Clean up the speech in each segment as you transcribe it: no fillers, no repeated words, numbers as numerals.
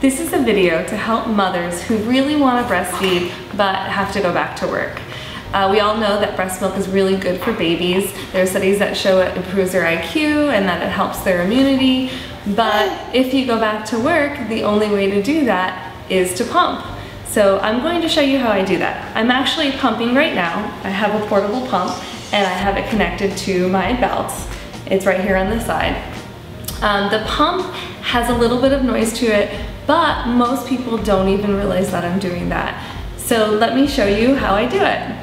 This is a video to help mothers who really want to breastfeed but have to go back to work. We all know that breast milk is really good for babies. There are studies that show it improves their IQ and that it helps their immunity. But if you go back to work, the only way to do that is to pump. So I'm going to show you how I do that. I'm actually pumping right now. I have a portable pump and I have it connected to my belt. It's right here on the side. The pump has a little bit of noise to it, but most people don't even realize that I'm doing that. So let me show you how I do it.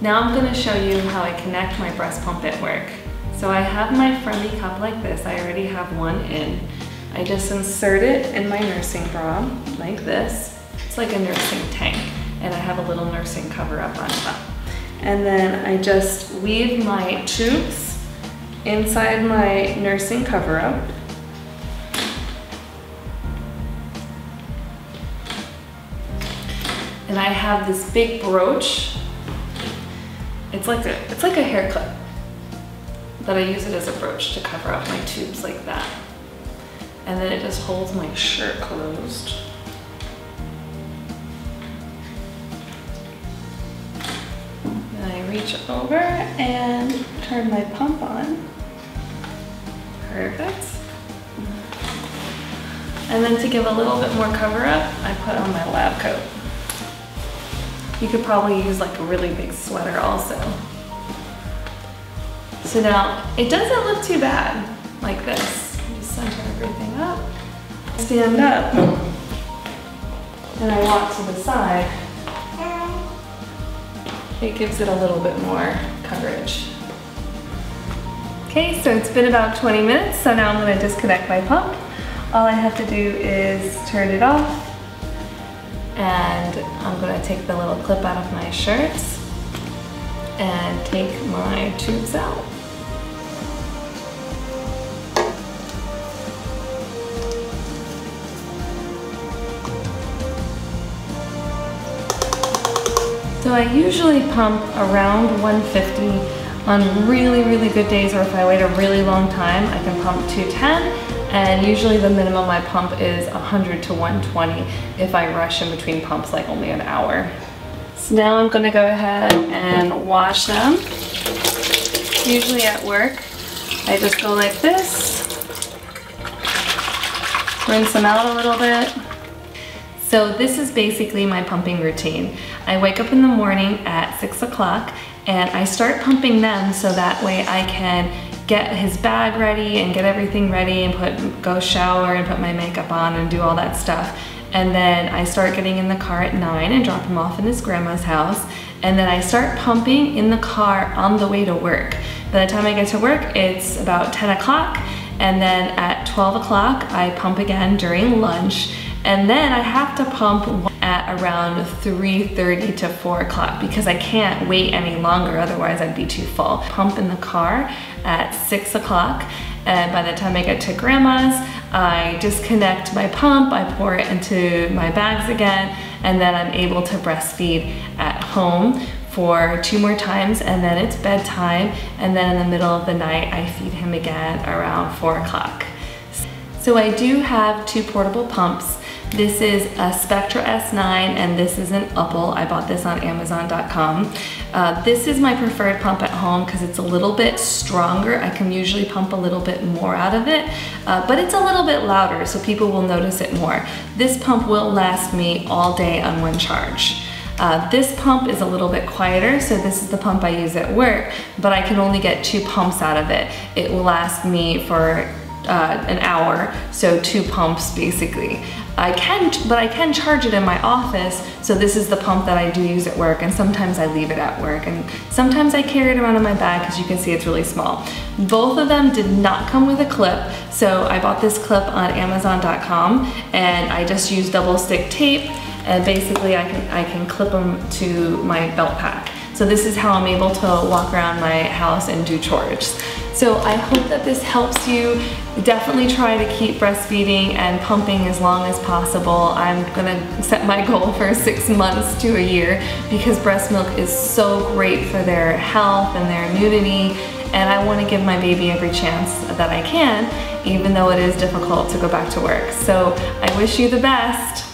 Now I'm going to show you how I connect my breast pump at work. So I have my Freemie cup like this. I already have one in. I just insert it in my nursing bra like this. It's like a nursing tank, and I have a little nursing cover up on top. And then I just weave my tubes inside my nursing cover up. And I have this big brooch. It's like a hair clip, but I use it as a brooch to cover up my tubes like that. And then it just holds my shirt closed. Then I reach over and turn my pump on. Perfect. And then to give a little bit more cover up, I put on my lab coat. You could probably use like a really big sweater also. So now, it doesn't look too bad like this. Just center everything up. Stand up, and I walk to the side. It gives it a little bit more coverage. Okay, so it's been about 20 minutes, so now I'm gonna disconnect my pump. All I have to do is turn it off. And I'm gonna take the little clip out of my shirt and take my tubes out. So I usually pump around 150 on really, really good days, or if I wait a really long time, I can pump 210. And usually the minimum I pump is 100 to 120 if I rush in between pumps, like only an hour. So now I'm gonna go ahead and wash them. Usually at work, I just go like this, rinse them out a little bit. So this is basically my pumping routine. I wake up in the morning at 6 o'clock and I start pumping them so that way I can get his bag ready and get everything ready and go shower and put my makeup on and do all that stuff. And then I start getting in the car at 9 and drop him off in his grandma's house. And then I start pumping in the car on the way to work. By the time I get to work, it's about 10 o'clock. And then at 12 o'clock, I pump again during lunch. And then I have to pump at around 3:30 to 4 o'clock because I can't wait any longer, otherwise I'd be too full. Pump in the car at 6 o'clock, and by the time I get to grandma's, I disconnect my pump, I pour it into my bags again, and then I'm able to breastfeed at home for 2 more times, and then it's bedtime, and then in the middle of the night I feed him again around 4 o'clock. So I do have 2 portable pumps. This is a Spectra S9 and this is an Uppel. I bought this on Amazon.com. This is my preferred pump at home because it's a little bit stronger. I can usually pump a little bit more out of it, but it's a little bit louder so people will notice it more. This pump will last me all day on one charge. This pump is a little bit quieter, so this is the pump I use at work, but I can only get 2 pumps out of it. It will last me for an hour, so 2 pumps basically. I can charge it in my office, so this is the pump that I do use at work, and sometimes I leave it at work, and sometimes I carry it around in my bag because you can see it's really small. Both of them did not come with a clip, so I bought this clip on Amazon.com, and I just use double stick tape, and basically I can clip them to my belt pack. So this is how I'm able to walk around my house and do chores. So I hope that this helps you. Definitely try to keep breastfeeding and pumping as long as possible. I'm gonna set my goal for 6 months to a year because breast milk is so great for their health and their immunity, and I want to give my baby every chance that I can, even though it is difficult to go back to work. So I wish you the best.